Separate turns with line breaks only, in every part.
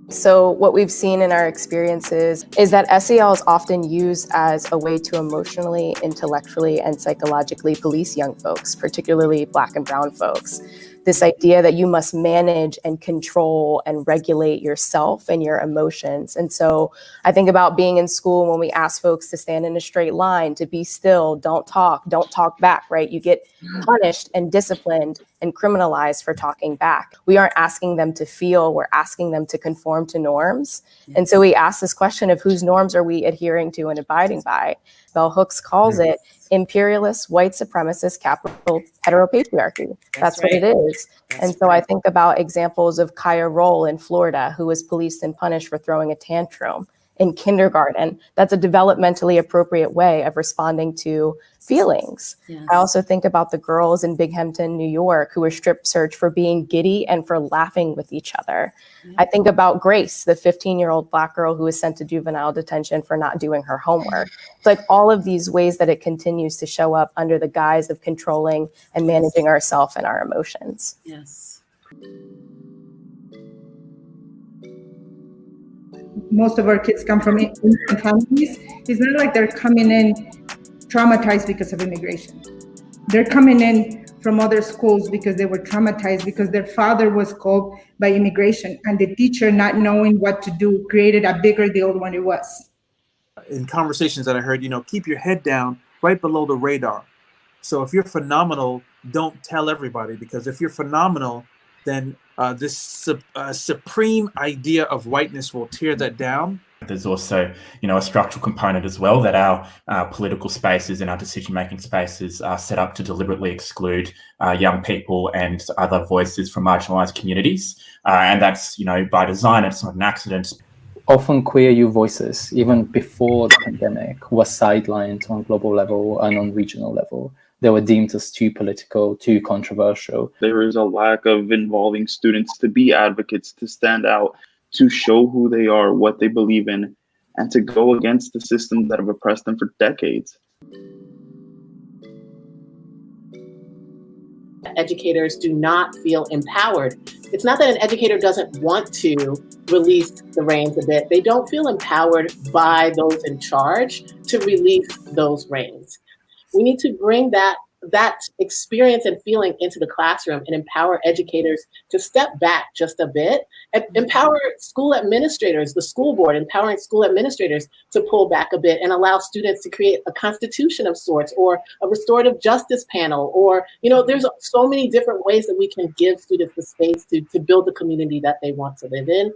So what we've seen in our experiences is that SEL is often used as a way to emotionally, intellectually, and psychologically police young folks, particularly Black and brown folks. This idea that you must manage and control and regulate yourself and your emotions. And so I think about being in school when we ask folks to stand in a straight line, to be still, don't talk back, right? You get punished and disciplined and criminalized for talking back. We aren't asking them to feel, we're asking them to conform to norms. And so we ask this question of whose norms are we adhering to and abiding by? Bell Hooks calls it imperialist, white supremacist, capital heteropatriarchy. That's right. What it is. And so I think about examples of Kaya Roll in Florida, who was policed and punished for throwing a tantrum in kindergarten. That's a developmentally appropriate way of responding to feelings. Yes. I also think about the girls in Binghamton, New York, who were strip searched for being giddy and for laughing with each other. Yeah. I think about Grace, the 15-year-old Black girl who was sent to juvenile detention for not doing her homework. It's like all of these ways that it continues to show up under the guise of controlling and managing ourselves and our emotions.
Yes.
Most of our kids come from immigrant families. It's not like they're coming in traumatized because of immigration. They're coming in from other schools because they were traumatized because their father was called by immigration, and the teacher, not knowing what to do, created a bigger deal than it was.
In conversations that I heard, keep your head down right below the radar. So if you're phenomenal, don't tell everybody, because if you're phenomenal, then this supreme idea of whiteness will tear that down.
There's also, a structural component as well, that our political spaces and our decision-making spaces are set up to deliberately exclude young people and other voices from marginalized communities. And that's, by design, it's not an accident.
Often queer youth voices, even before the pandemic, were sidelined on global level and on regional level. They were deemed as too political, too controversial.
There is a lack of involving students to be advocates, to stand out, to show who they are, what they believe in, and to go against the systems that have oppressed them for decades.
Educators do not feel empowered. It's not that an educator doesn't want to release the reins a bit. They don't feel empowered by those in charge to release those reins. We need to bring that experience and feeling into the classroom and empower educators to step back just a bit, and empower school administrators, the school board, empowering school administrators to pull back a bit and allow students to create a constitution of sorts, or a restorative justice panel, or, there's so many different ways that we can give students the space to build the community that they want to live in.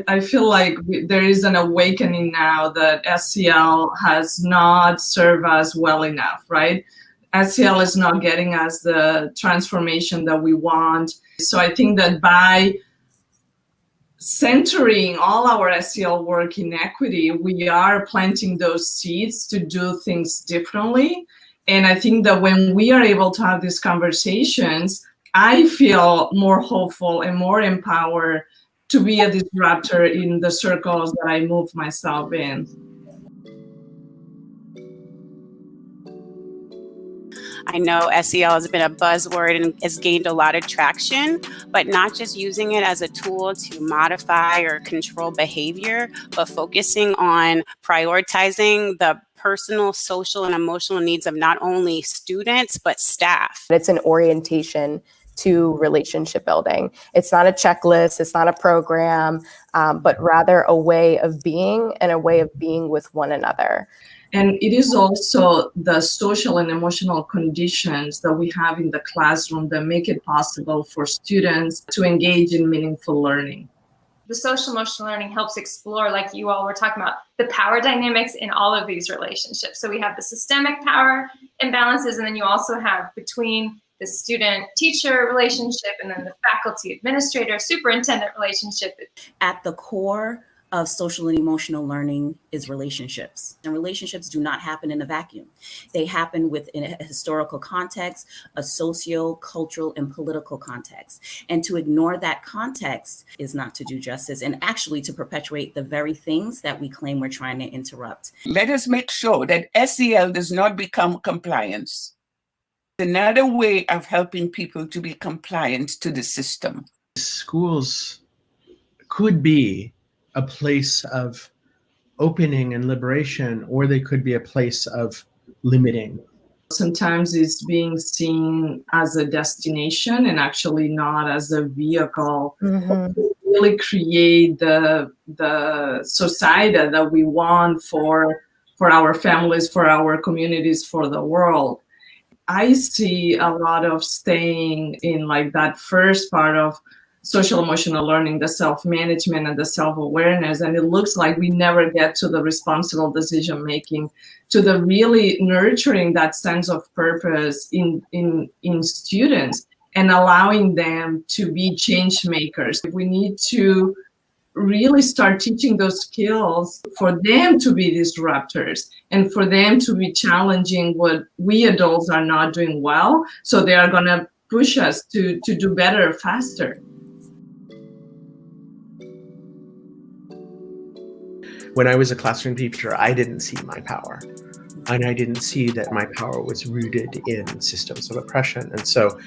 I feel like there is an awakening now that SEL has not served us well enough, right? SEL is not getting us the transformation that we want. So I think that by centering all our SEL work in equity, we are planting those seeds to do things differently. And I think that when we are able to have these conversations, I feel more hopeful and more empowered to be a disruptor in the circles that I move myself in.
I know SEL has been a buzzword and has gained a lot of traction, but not just using it as a tool to modify or control behavior, but focusing on prioritizing the personal, social, and emotional needs of not only students, but staff.
It's an orientation to relationship building. It's not a checklist, it's not a program, but rather a way of being and a way of being with one another.
And it is also the social and emotional conditions that we have in the classroom that make it possible for students to engage in meaningful learning.
The social emotional learning helps explore, like you all were talking about, the power dynamics in all of these relationships. So we have the systemic power imbalances, and then you also have between the student-teacher relationship and then the faculty-administrator-superintendent relationship.
At the core of social and emotional learning is relationships. And relationships do not happen in a vacuum. They happen within a historical context, a socio-cultural and political context. And to ignore that context is not to do justice, and actually to perpetuate the very things that we claim we're trying to interrupt.
Let us make sure that SEL does not become compliance. Another way of helping people to be compliant to the system.
Schools could be a place of opening and liberation, or they could be a place of limiting.
Sometimes it's being seen as a destination and actually not as a vehicle to really create the society that we want for our families, for our communities, for the world. I see a lot of staying in like that first part of social emotional learning, the self-management and the self-awareness. And it looks like we never get to the responsible decision-making, to the really nurturing that sense of purpose in students and allowing them to be change makers. We need to really start teaching those skills for them to be disruptors and for them to be challenging what we adults are not doing well. So they are going to push us to do better faster.
When I was a classroom teacher, I didn't see my power. And I didn't see that my power was rooted in systems of oppression. And so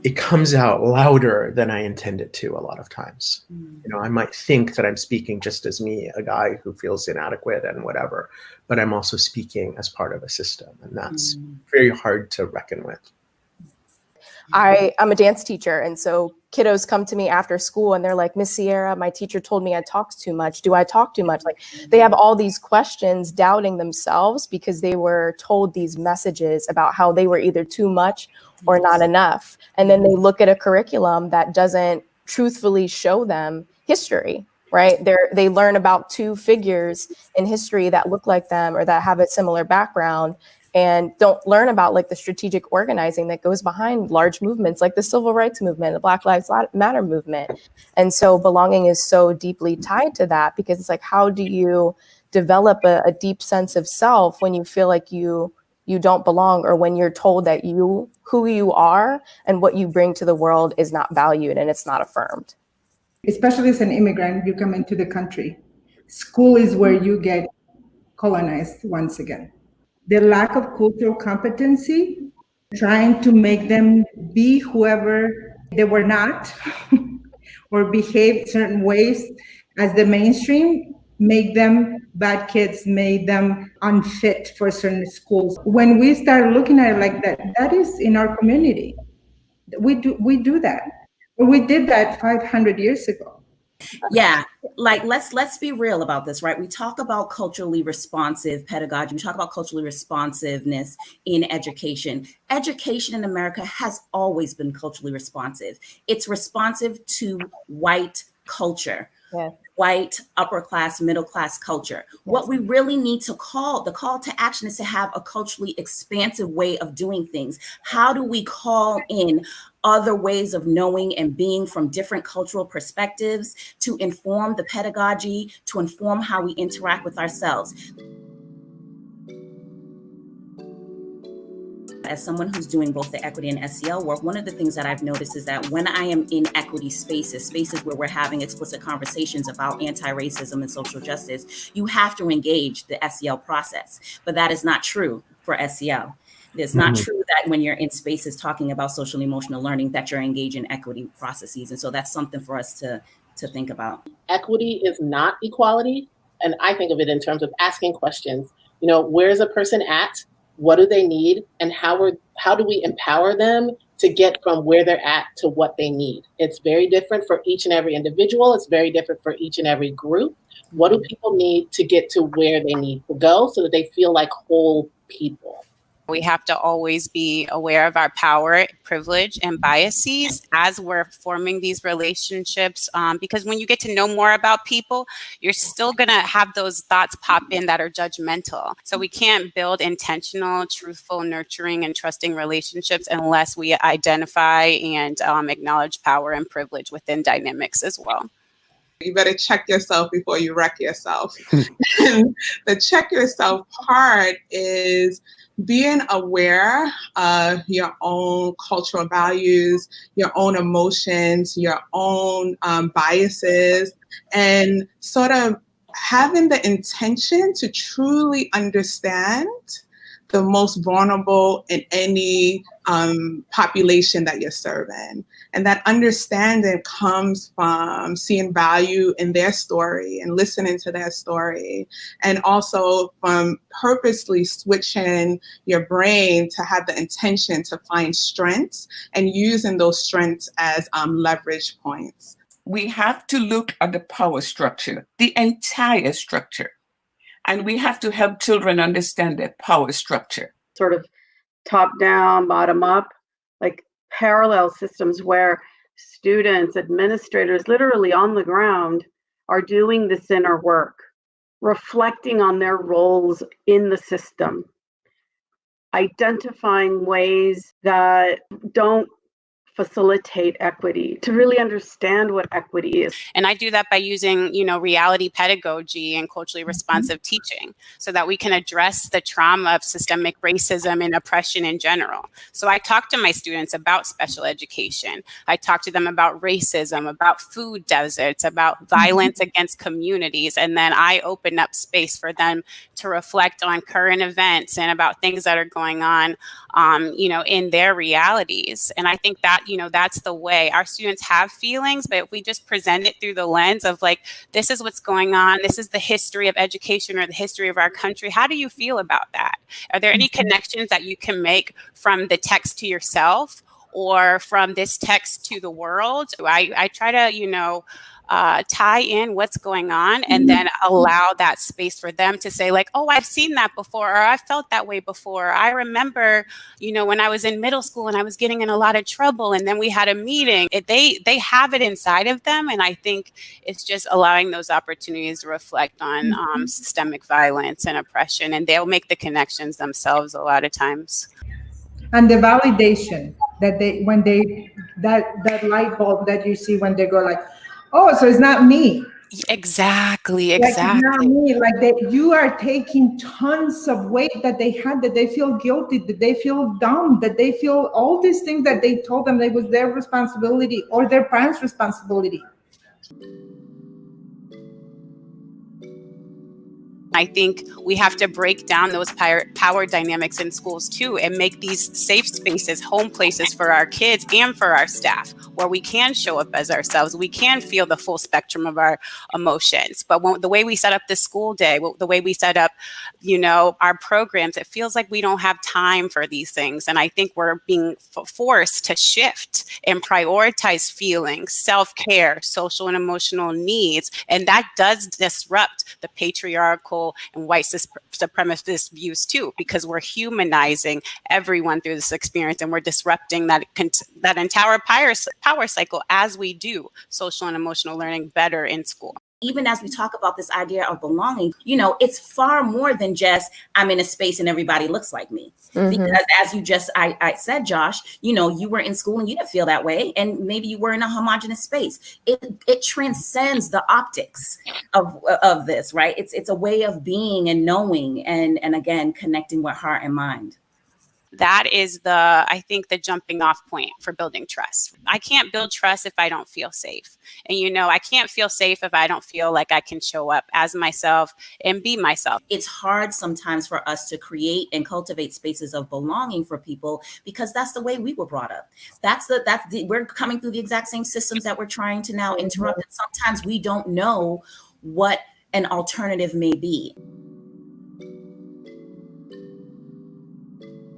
it comes out louder than I intend it to a lot of times. You know, I might think that I'm speaking just as me, a guy who feels inadequate and whatever, but I'm also speaking as part of a system. And that's very hard to reckon with.
I'm a dance teacher, and so kiddos come to me after school and they're like, Miss Sierra, my teacher told me I talked too much. Do I talk too much? Like, they have all these questions, doubting themselves because they were told these messages about how they were either too much or not enough. And then they look at a curriculum that doesn't truthfully show them history, right? They learn about two figures in history that look like them or that have a similar background, and don't learn about like the strategic organizing that goes behind large movements like the civil rights movement, the Black Lives Matter movement. And so belonging is so deeply tied to that, because it's like, how do you develop a deep sense of self when you feel like you don't belong, or when you're told that who you are and what you bring to the world is not valued and it's not affirmed?
Especially as an immigrant, you come into the country. School is where you get colonized once again. The lack of cultural competency, trying to make them be whoever they were not or behave certain ways as the mainstream, make them bad kids, made them unfit for certain schools. When we start looking at it like that, that is in our community. We do that. We did that 500 years ago.
Yeah, like let's be real about this, right? We talk about culturally responsive pedagogy. We talk about culturally responsiveness in education. Education in America has always been culturally responsive. It's responsive to white culture. Yeah. White, upper class, middle class culture. Yes. What we really need to the call to action is to have a culturally expansive way of doing things. How do we call in other ways of knowing and being from different cultural perspectives to inform the pedagogy, to inform how we interact with ourselves? As someone who's doing both the equity and SEL work, one of the things that I've noticed is that when I am in equity spaces where we're having explicit conversations about anti-racism and social justice, you have to engage the SEL process. But that is not true for SEL. It's not true that when you're in spaces talking about social emotional learning that you're engaged in equity processes. And so that's something for us to think about.
Equity is not equality. And I think of it in terms of asking questions. You know, where's a person at? What do they need? And how do we empower them to get from where they're at to what they need? It's very different for each and every individual. It's very different for each and every group. What do people need to get to where they need to go so that they feel like whole people?
We have to always be aware of our power, privilege, and biases as we're forming these relationships. Because when you get to know more about people, you're still going to have those thoughts pop in that are judgmental. So we can't build intentional, truthful, nurturing, and trusting relationships unless we identify and acknowledge power and privilege within dynamics as well.
You better check yourself before you wreck yourself. And the check yourself part is being aware of your own cultural values, your own emotions, your own biases, and sort of having the intention to truly understand the most vulnerable in any population that you're serving. And that understanding comes from seeing value in their story and listening to their story, and also from purposely switching your brain to have the intention to find strengths and using those strengths as leverage points.
We have to look at the power structure, the entire structure, and we have to help children understand their power structure.
Sort of top down, bottom up, like parallel systems where students, administrators, literally on the ground are doing this inner work, reflecting on their roles in the system, identifying ways that don't facilitate equity, to really understand what equity is.
And I do that by using, reality pedagogy and culturally responsive teaching so that we can address the trauma of systemic racism and oppression in general. So I talk to my students about special education. I talk to them about racism, about food deserts, about violence against communities. And then I open up space for them to reflect on current events and about things that are going on, in their realities. And I think that, that's the way our students have feelings, but if we just present it through the lens of like, this is what's going on, this is the history of education or the history of our country. How do you feel about that? Are there any connections that you can make from the text to yourself or from this text to the world? I try to, tie in what's going on and then allow that space for them to say like, oh, I've seen that before, or I felt that way before. I remember, when I was in middle school and I was getting in a lot of trouble and then we had a meeting. They have it inside of them. And I think it's just allowing those opportunities to reflect on systemic violence and oppression, and they'll make the connections themselves a lot of times.
And the validation that that light bulb that you see when they go like, oh, so it's not me.
Exactly.
Like, it's not me. Like that you are taking tons of weight that they had, that they feel guilty, that they feel dumb, that they feel all these things that they told them it was their responsibility or their parents' responsibility.
I think we have to break down those power dynamics in schools too and make these safe spaces, home places for our kids and for our staff, where we can show up as ourselves. We can feel the full spectrum of our emotions. But the way we set up the school day, the way we set up, our programs, it feels like we don't have time for these things. And I think we're being forced to shift and prioritize feelings, self-care, social and emotional needs. And that does disrupt the patriarchal and white supremacist views too, because we're humanizing everyone through this experience and we're disrupting that entire power cycle as we do social and emotional learning better in school.
Even as we talk about this idea of belonging, it's far more than just I'm in a space and everybody looks like me. Because as you just, I said, Josh, you were in school and you didn't feel that way. And maybe you were in a homogenous space. It transcends the optics of this, right? It's a way of being and knowing and again, connecting with heart and mind.
That is I think the jumping off point for building trust. I can't build trust if I don't feel safe. And, I can't feel safe if I don't feel like I can show up as myself and be myself.
It's hard sometimes for us to create and cultivate spaces of belonging for people because that's the way we were brought up. We're coming through the exact same systems that we're trying to now interrupt. And sometimes we don't know what an alternative may be.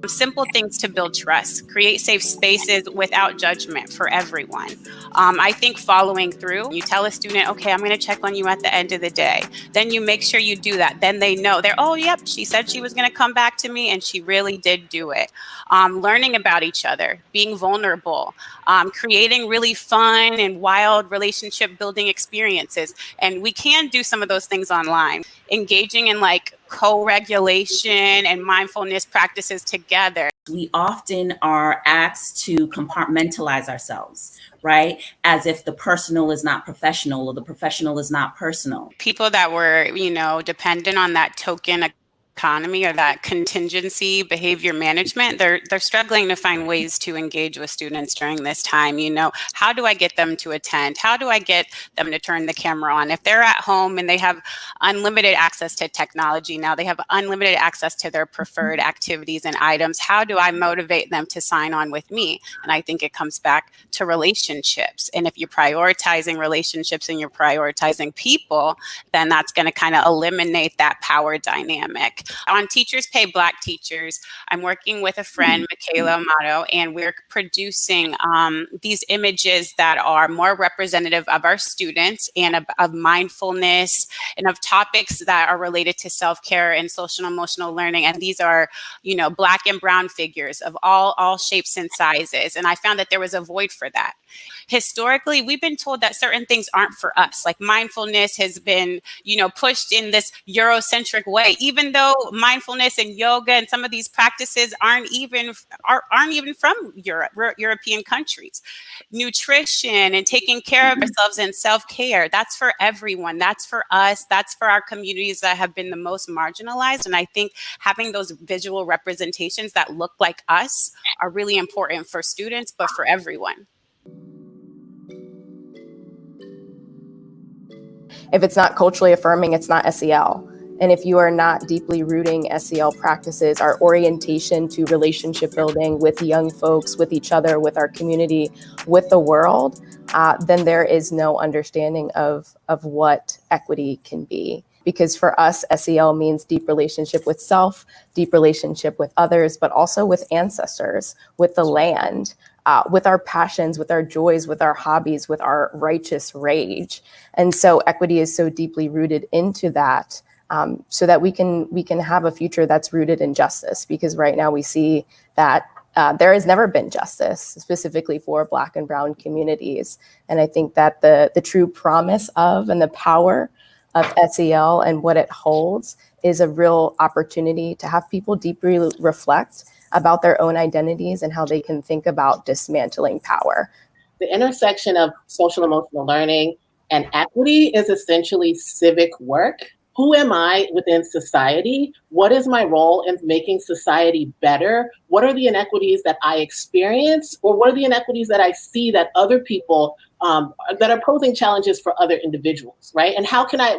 Simple things to build trust, create safe spaces without judgment for everyone. I think following through, you tell a student, okay, I'm going to check on you at the end of the day. Then you make sure you do that. Then they know oh, yep, she said she was going to come back to me and she really did do it. Learning about each other, being vulnerable, creating really fun and wild relationship building experiences. And we can do some of those things online, engaging in co-regulation and mindfulness practices together.
We often are asked to compartmentalize ourselves, right? As if the personal is not professional or the professional is not personal.
People that were, dependent on that token economy or that contingency behavior management, they're struggling to find ways to engage with students during this time. You know, how do I get them to attend? How do I get them to turn the camera on? If they're at home and they have unlimited access to technology now, they have unlimited access to their preferred activities and items, how do I motivate them to sign on with me? And I think it comes back to relationships. And if you're prioritizing relationships and you're prioritizing people, then that's going to kind of eliminate that power dynamic. On Teachers Pay Black Teachers, I'm working with a friend, Michaela Amato, and we're producing these images that are more representative of our students and of mindfulness and of topics that are related to self-care and social and emotional learning. And these are, you know, Black and brown figures of all shapes and sizes. And I found that there was a void for that. Historically, we've been told that certain things aren't for us. Like mindfulness has been, you know, pushed in this Eurocentric way, even though mindfulness and yoga and some of these practices aren't even from European countries. Nutrition and taking care of ourselves and self-care, that's for everyone. That's for us. That's for our communities that have been the most marginalized. And I think having those visual representations that look like us are really important for students, but for everyone.
If it's not culturally affirming, it's not SEL. And if you are not deeply rooting SEL practices, our orientation to relationship building with young folks, with each other, with our community, with the world, then there is no understanding of what equity can be. Because for us, SEL means deep relationship with self, deep relationship with others, but also with ancestors, with the land, with our passions, with our joys, with our hobbies, with our righteous rage. And so equity is so deeply rooted into that, so that we can have a future that's rooted in justice. Because right now we see that there has never been justice specifically for Black and brown communities. And I think that the true promise of and the power of SEL and what it holds is a real opportunity to have people deeply reflect about their own identities and how they can think about dismantling power.
The intersection of social emotional learning and equity is essentially civic work. Who am I within society? What is my role in making society better? What are the inequities that I experience? Or what are the inequities that I see that other people that are posing challenges for other individuals, right? And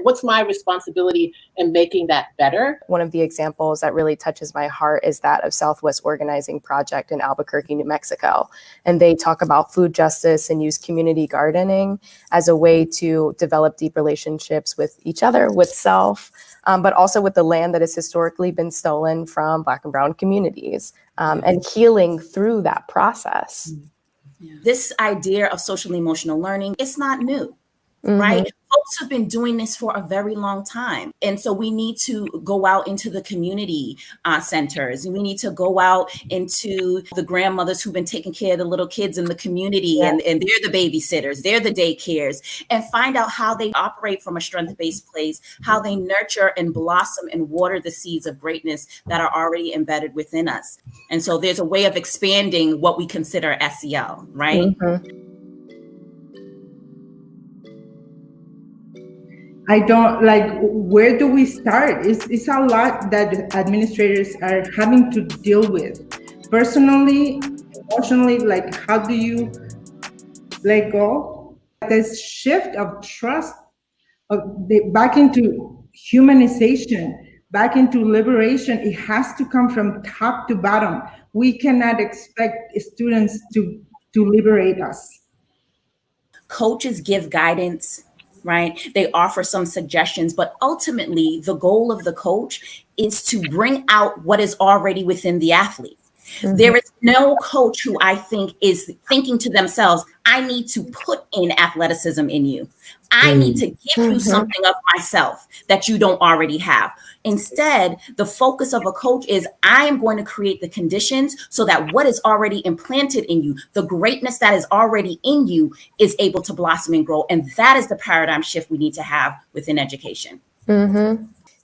what's my responsibility in making that better?
One of the examples that really touches my heart is that of Southwest Organizing Project in Albuquerque, New Mexico. And they talk about food justice and use community gardening as a way to develop deep relationships with each other, with self, but also with the land that has historically been stolen from Black and brown communities, and healing through that process.
This idea of social emotional learning, it's not new, right? Folks have been doing this for a very long time. And so we need to go out into the community centers, and we need to go out into the grandmothers who've been taking care of the little kids in the community, and they're the babysitters, they're the daycares, and find out how they operate from a strength-based place, how they nurture and blossom and water the seeds of greatness that are already embedded within us. And so there's a way of expanding what we consider SEL, right?
I don't where do we start? It's a lot that administrators are having to deal with. Personally, emotionally, how do you let go? This shift of trust back into humanization, back into liberation, it has to come from top to bottom. We cannot expect students to liberate us.
Coaches give guidance, right? They offer some suggestions, but ultimately the goal of the coach is to bring out what is already within the athlete. There is no coach who I think is thinking to themselves, I need to put in athleticism in you. I need to give you something of myself that you don't already have. Instead, the focus of a coach is, I am going to create the conditions so that what is already implanted in you, the greatness that is already in you, is able to blossom and grow. And that is the paradigm shift we need to have within education.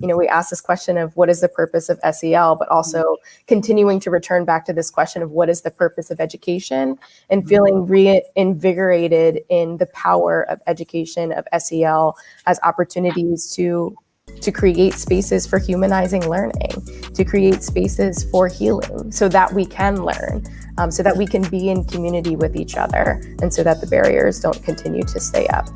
You know, we ask this question of what is the purpose of SEL, but also continuing to return back to this question of what is the purpose of education, and feeling reinvigorated in the power of education, of SEL as opportunities to to create spaces for humanizing learning, to create spaces for healing so that we can learn, so that we can be in community with each other, and so that the barriers don't continue to stay up.